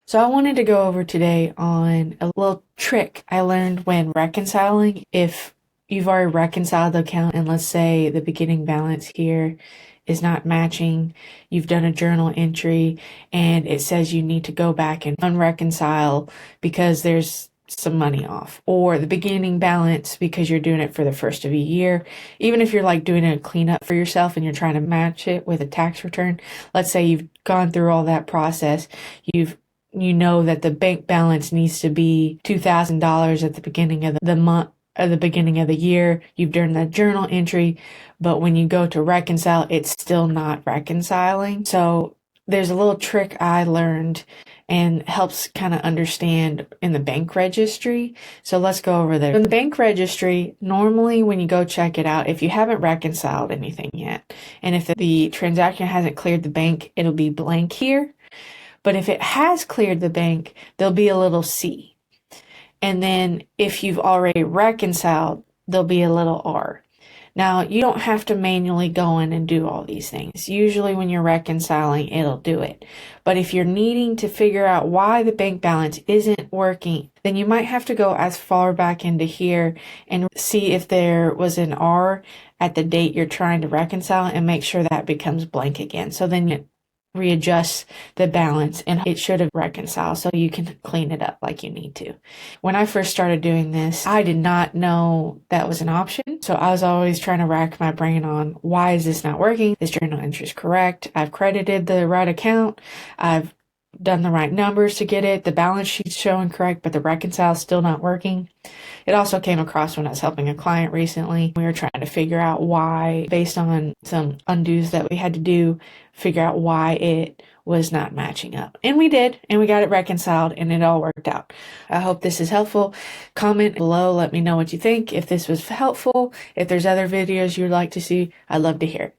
So I wanted to go over today on a little trick I learned when reconciling. If you've already reconciled the account and let's say the beginning balance here is not matching, you've done a journal entry and it says you need to go back and unreconcile because there's some money off, or the beginning balance because you're doing it for the first of a year. Even if you're like doing a cleanup for yourself and you're trying to match it with a tax return, let's say you've gone through all that process, you know that the bank balance needs to be $2,000 at the beginning of the month, at the beginning of the year. You've done the journal entry, but when you go to reconcile, it's still not reconciling. So there's a little trick I learned and helps kind of understand in the bank registry. So let's go over there. In the bank registry, normally when you go check it out, if you haven't reconciled anything yet, and if the transaction hasn't cleared the bank, it'll be blank here. But if it has cleared the bank, there'll be a little C. And then if you've already reconciled, there'll be a little R. Now, you don't have to manually go in and do all these things. Usually when you're reconciling, it'll do it. But if you're needing to figure out why the bank balance isn't working, then you might have to go as far back into here and see if there was an R at the date you're trying to reconcile and make sure that becomes blank again. So then you readjust the balance and it should have reconciled so you can clean it up like you need to. When I first started doing this, I did not know that was an option. So I was always trying to rack my brain on why is this not working? This journal entry is correct. I've credited the right account. I've done the right numbers to get it. The balance sheet's showing correct, but the reconcile is still not working. It also came across when I was helping a client recently. We were trying to figure out why, based on some undos that we had to do, figure out why it was not matching up. And we did, and we got it reconciled, and it all worked out. I hope this is helpful. Comment below, let me know what you think. If this was helpful, if there's other videos you'd like to see, I'd love to hear it.